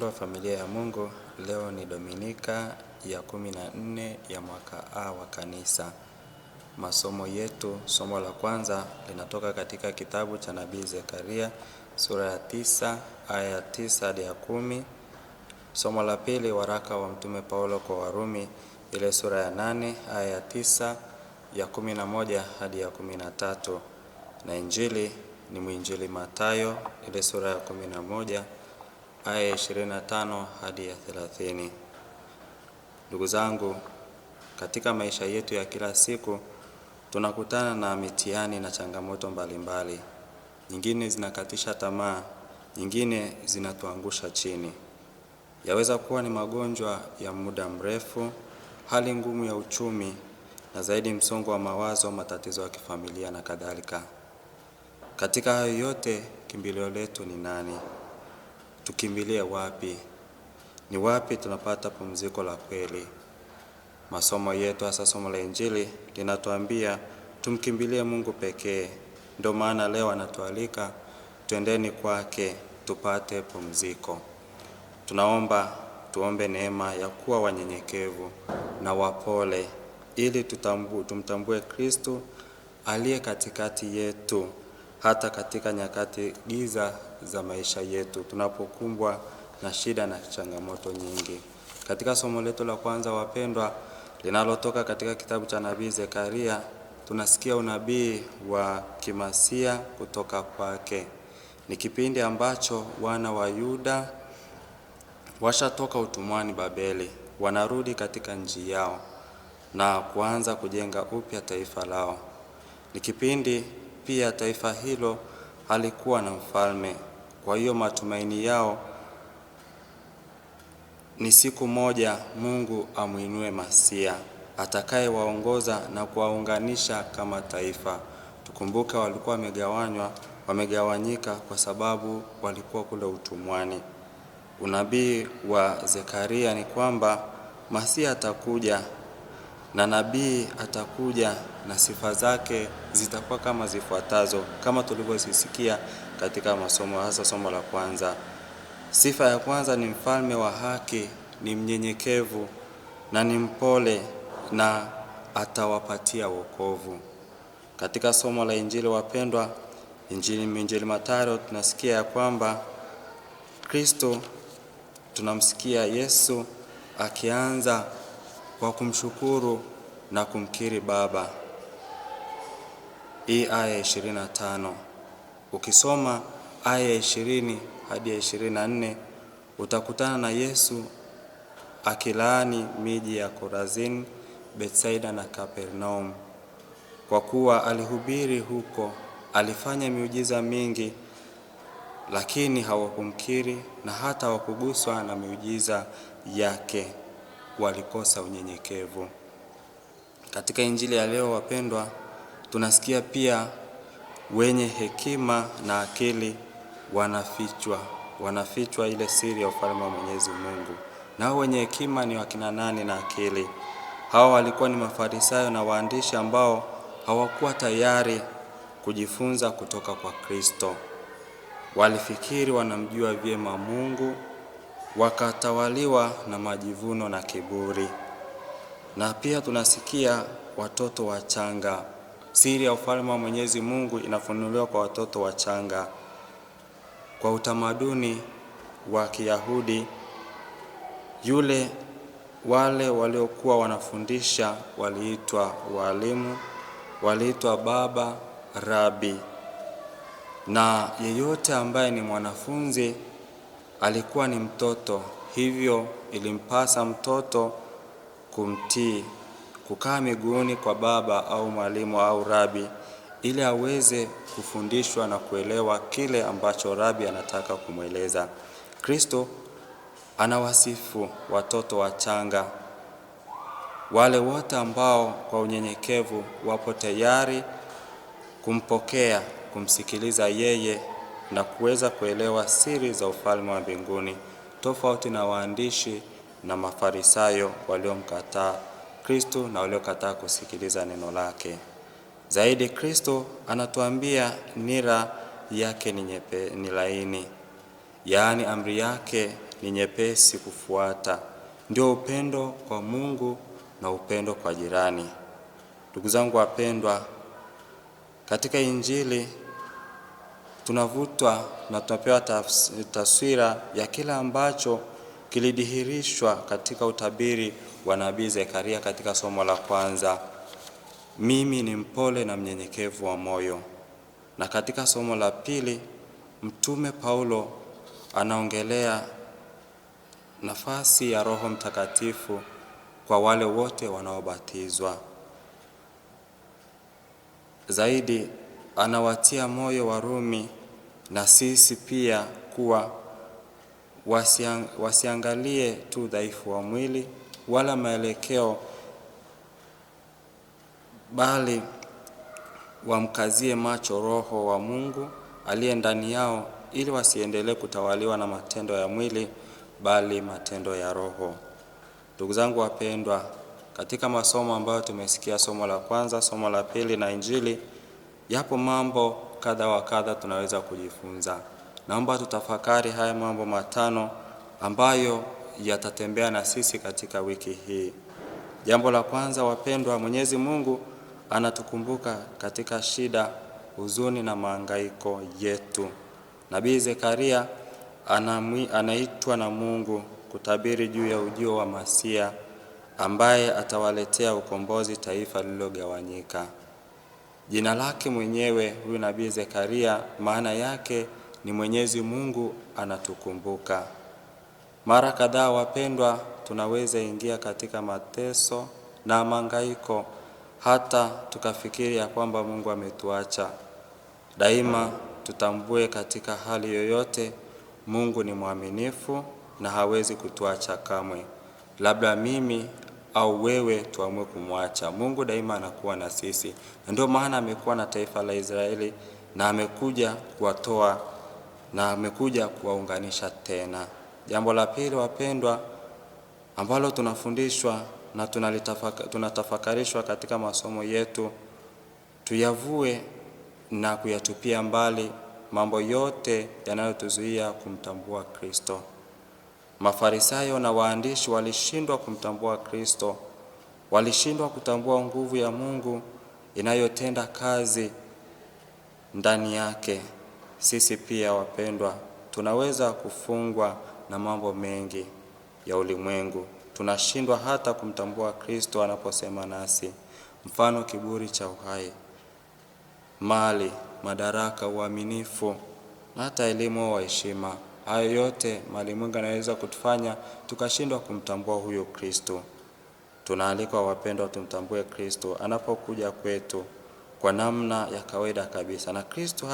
Wapendwa familia ya Mungu, leo ni Dominika ya 14 ya mwaka A wa kanisa. Masomo yetu, somo la kwanza linatoka katika kitabu cha Nabii Zekaria sura ya 9 aya ya 9 hadi ya 10. Somo la pili waraka wa Mtume Paulo kwa Warumi ile sura ya 8 aya ya 9 ya 11 hadi ya 13. Na Injili ni mwinjili Mathayo ile sura ya 11 aya 25 hadi ya 30. Ndugu zangu, katika maisha yetu ya kila siku tunakutana na mitihani na changamoto mbalimbali. Nyingine zinakatisha tamaa, nyingine zinatuangusha chini. Yaweza kuwa ni magonjwa ya muda mrefu, hali ngumu ya uchumi, na zaidi msongo wa mawazo, matatizo ya kifamilia na kadhalika. Katika hayo yote, kimbilio letu ni nani? Tukimbilie wapi? Ni wapi tunapata pumziko la kweli? Masomo yetu, hasa somo la Injili, linatuambia tumkimbilie Mungu pekee. Ndio maana leo anatualika twendeni kwake tupate pumziko. Tuombe neema ya kuwa wanyenyekevu na wapole, ili tumtambue Kristo aliye katikati yetu, hata katika nyakati giza za maisha yetu, tunapokumbwa na shida na changamoto nyingi. Katika somo letu la kwanza, wapendwa, linalotoka katika kitabu cha Nabii Zekaria, tunasikia unabii wa kimasia kutoka kwake. Ni kipindi ambacho wana wa Yuda washatoka utumwani Babeli, wanarudi katika nchi yao na kuanza kujenga upya taifa lao. Ni kipindi pia taifa hilo halikuwa na mfalme. Kwa hiyo matumaini yao ni siku moja Mungu amuinue Masia atakaye waongoza na kuwaunganisha kama taifa. Tukumbuke walikuwa wamegawanyika kwa sababu walikuwa kule utumwani. Unabii wa Zekaria ni kwamba Masia atakuja, na nabii atakuja na sifa zake zitakuwa kama zifuatazo, kama tulivyosikia katika masomo, hasa somo la kwanza. Sifa ya kwanza ni mfalme wa haki, ni mnyenyekevu na ni mpole, na atawapatia wokovu. Katika somo la Injili, wapendwa, Injili Mathayo, tunasikia ya kwamba Kristo, tunamsikia Yesu akianza kwa kumshukuru na kumkiri Baba. Hii aya 25. Ukisoma aya 20 hadi 24 utakutana na Yesu akilaani miji ya Korazini, Betsaida na Kapernaum, kwa kuwa alihubiri huko, alifanya miujiza mingi, lakini hawakumkiri na hata hawakuguswa na miujiza yake. Walikosa unyenyekevu. Katika Injili ya leo, wapendwa, tunasikia pia wenye hekima na akili wanafichwa ile siri ya ufalme wa Mwenyezi Mungu. Nao wenye hekima ni wakina nani na akili? Hawa walikuwa ni Mafarisayo na waandishi ambao hawakuwa tayari kujifunza kutoka kwa Kristo. Walifikiri wanamjua vyema Mungu, wakatawaliwa na majivuno na kiburi. Na pia tunasikia watoto wachanga. Siri ya ufalme wa Mwenyezi Mungu inafunuliwa kwa watoto wachanga. Kwa utamaduni wa Kiyahudi, wale waliokuwa wanafundisha waliitwa walimu, waliitwa baba, rabi. Na yeyote ambaye ni mwanafunzi alikuwa ni mtoto, hivyo ilimpasa mtoto kumtii, kukaa miguuni kwa baba au mwalimu au rabi, ili aweze kufundishwa na kuelewa kile ambacho rabi anataka kumweleza. Kristo anawasifu watoto wachanga, wale wote ambao kwa unyenyekevu wapo tayari kumpokea, kumsikiliza yeye na kuweza kuelewa siri za ufalme wa mbinguni, tofauti na waandishi na Mafarisayo waliomkataa Kristo na waliokataa kusikiliza neno lake. Zaidi, Kristo anatuambia nira yake ni laini, yaani amri yake ni nyepesi kufuata. Ndio upendo kwa Mungu na upendo kwa jirani. Ndugu zangu wapendwa, katika Injili tunavutwa na tunapewa taswira ya kila ambacho kilidhihirishwa katika utabiri wa nabii Zekaria katika somo la kwanza. Mimi ni mpole na mnyenyekevu wa moyo. Na katika somo la pili, Mtume Paulo anaongelea nafasi ya Roho Mtakatifu kwa wale wote wanaobatizwa. Zaidi anawatia moyo Warumi na sisi pia kuwa wasiangalie tu udhaifu wa mwili wala maelekeo, bali wamkazie macho Roho wa Mungu aliye ndani yao, ili wasiendelee kutawaliwa na matendo ya mwili bali matendo ya Roho. Ndugu zangu wapendwa, katika masomo ambayo tumesikia, somo la kwanza, somo la pili na Injili, yapo mambo kadha wa kadha tunaweza kujifunza. Naomba tutafakari haya mambo matano ambayo yatatembea na sisi katika wiki hii. Jambo la kwanza wapendwa, Mwenyezi Mungu anatukumbuka katika shida, huzuni na mahangaiko yetu. Nabii Zekaria anaitwa na Mungu kutabiri juu ya ujio wa Masia ambaye atawaletea ukombozi taifa lililogawanyika. Jina lake mwenyewe huyu nabii Zekaria, maana yake ni Mwenyezi Mungu anatukumbuka. Mara kadhaa wapendwa, tunaweza ingia katika mateso na mahangaiko hata tukafikiri ya kwamba Mungu ametuacha. Daima tutambue katika hali yoyote Mungu ni mwaminifu na hawezi kutuacha kamwe. Labda mimi au wewe tuamue kumwacha, Mungu daima anakuwa na sisi. Ndio maana amekuwa na taifa la Israeli na amekuja kuwatoa na amekuja kuwaunganisha tena. Jambo la pili wapendwa, ambalo tunafundishwa na tunatafakarishwa katika masomo yetu, tuyavue na kuyatupia mbali mambo yote yanayotuzuia kumtambua Kristo. Mafarisayo na waandishi walishindwa kumtambua Kristo, walishindwa kutambua nguvu ya Mungu inayotenda kazi ndani yake. Sisi pia wapendwa, tunaweza kufungwa na mambo mengi ya ulimwengu. Tunashindwa hata kumtambua Kristo anaposema nasi. Mfano, kiburi cha uhai, mali, madaraka, uaminifu na hata elimu wa heshima. Hayo yote malimwengu yanaweza kutufanya tukashindwa kumtambua huyo Kristo. Tunaalikwa wapendwa, tumtambue Kristo anapokuja kwetu kwa namna ya kawaida kabisa. Na Kristo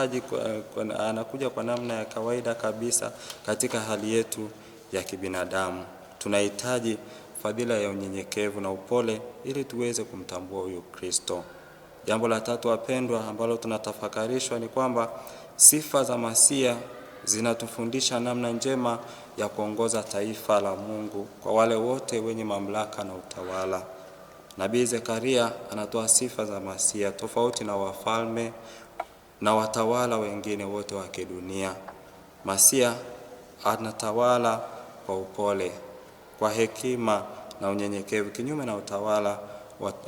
anakuja kwa namna ya kawaida kabisa katika hali yetu ya kibinadamu. Tunahitaji fadhila ya unyenyekevu na upole ili tuweze kumtambua huyo Kristo. Jambo la tatu wapendwa, ambalo tunatafakarishwa ni kwamba sifa za Masia zinatufundisha namna njema ya kuongoza taifa la Mungu kwa wale wote wenye mamlaka na utawala. Nabii Zekaria anatoa sifa za Masia tofauti na wafalme na watawala wengine wote wa kidunia. Masia anatawala kwa upole, kwa hekima na unyenyekevu, kinyume na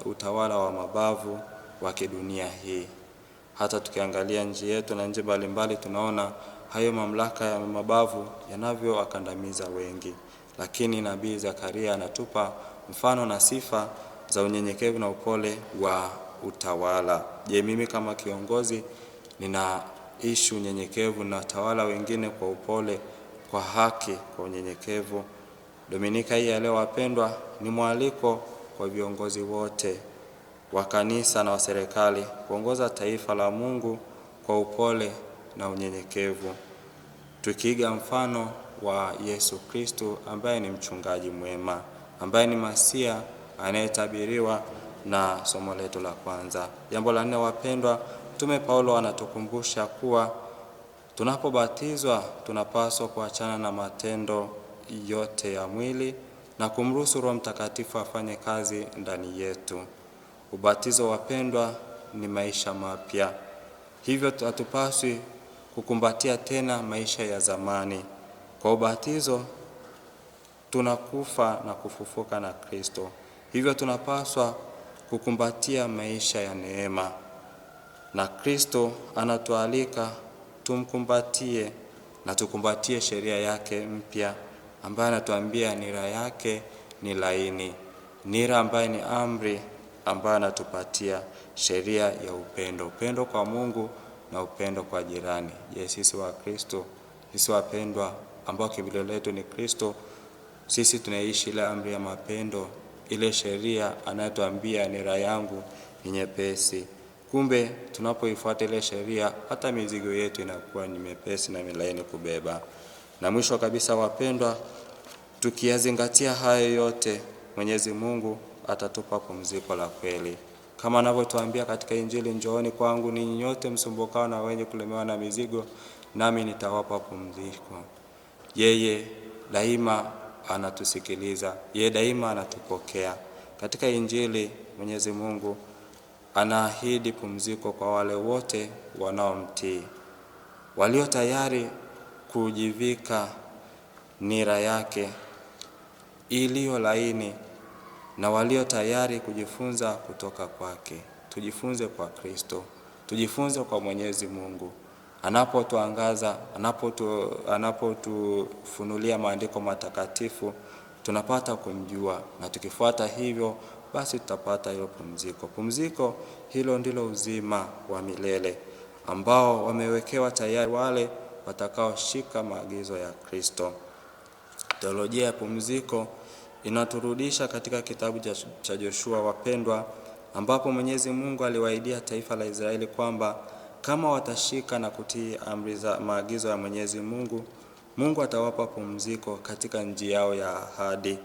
utawala wa mabavu wa kidunia hii. Hata tukiangalia nchi yetu na nchi mbalimbali, tunaona hayo mamlaka ya mabavu yanavyoakandamiza wengi. Lakini nabii Zekaria anatupa mfano na sifa za unyenyekevu na upole wa utawala. Je, mimi kama kiongozi ninaishi unyenyekevu na tawala wengine kwa upole, kwa haki, kwa unyenyekevu? Dominika hii ya leo wapendwa, ni mwaliko kwa viongozi wote wa kanisa na wa serikali kuongoza taifa la Mungu kwa upole na unyenyekevu, tukiiga mfano wa Yesu Kristo ambaye ni mchungaji mwema, ambaye ni Masia anayetabiriwa na somo letu la kwanza. Jambo la nne wapendwa, Mtume Paulo anatukumbusha kuwa tunapobatizwa tunapaswa kuachana na matendo yote ya mwili na kumruhusu Roho Mtakatifu afanye kazi ndani yetu. Ubatizo wapendwa ni maisha mapya. Hivyo hatupaswi kukumbatia tena maisha ya zamani. Kwa ubatizo tunakufa na kufufuka na Kristo. Hivyo tunapaswa kukumbatia maisha ya neema, na Kristo anatualika tumkumbatie na tukumbatie sheria yake mpya, ambaye anatuambia nira yake ni laini, nira ambaye ni amri ambaye anatupatia sheria ya upendo kwa Mungu na upendo kwa jirani. Sisi wa Kristo, sisi wapendwa ambao kimbilio letu ni Kristo, sisi tunaishi ile amri ya mapendo, ile sheria anayotuambia nira yangu ni nyepesi. Kumbe tunapoifuata ile sheria, hata mizigo yetu inakuwa ni mepesi na milaini kubeba. Na mwisho kabisa wapendwa, tukiyazingatia hayo yote, Mwenyezi Mungu atatupa pumziko la kweli. Kama anavyotuambia katika Injili, njooni kwangu ninyi nyote msumbukao na wenye kulemewa na mizigo, nami nitawapa pumziko. Yeye daima anatusikiliza, yeye daima anatupokea. Katika Injili Mwenyezi Mungu anaahidi pumziko kwa wale wote wanaomtii, walio tayari kujivika nira yake iliyo laini, na walio tayari kujifunza kutoka kwake. Tujifunze kwa Kristo, tujifunze kwa Mwenyezi Mungu. Anapotuangaza, anapotufunulia maandiko matakatifu, tunapata kumjua, na tukifuata hivyo basi tutapata hilo pumziko. Pumziko hilo ndilo uzima wa milele ambao wamewekewa tayari wale watakaoshika maagizo ya Kristo. Teolojia ya pumziko inaturudisha katika kitabu cha Joshua wapendwa, ambapo Mwenyezi Mungu aliwaahidia taifa la Israeli kwamba kama watashika na kutii amri za maagizo ya Mwenyezi Mungu, Mungu atawapa pumziko katika nchi yao ya ahadi,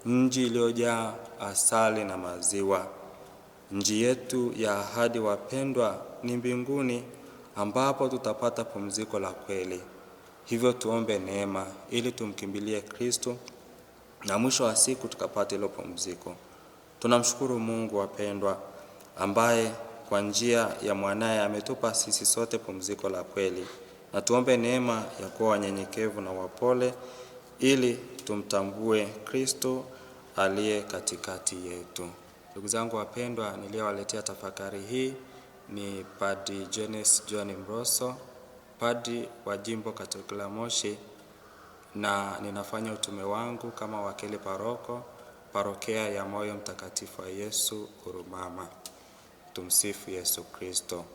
nchi iliyojaa asali na maziwa. Nchi yetu ya ahadi wapendwa ni mbinguni, ambapo tutapata pumziko la kweli. Hivyo tuombe neema ili tumkimbilie Kristo na mwisho wa siku tukapata hilo pumziko. Tunamshukuru Mungu wapendwa, ambaye kwa njia ya mwanaye ametupa sisi sote pumziko la kweli, na tuombe neema ya kuwa wanyenyekevu na wapole ili tumtambue Kristo aliye katikati yetu. Ndugu zangu wapendwa, niliyowaletea tafakari hii ni Padri Jones John Mroso, padri wa Jimbo Katoliki la Moshi, na ninafanya utume wangu kama wakili paroko Parokia ya Moyo Mtakatifu wa Yesu Urumama. Tumsifu Yesu Kristo.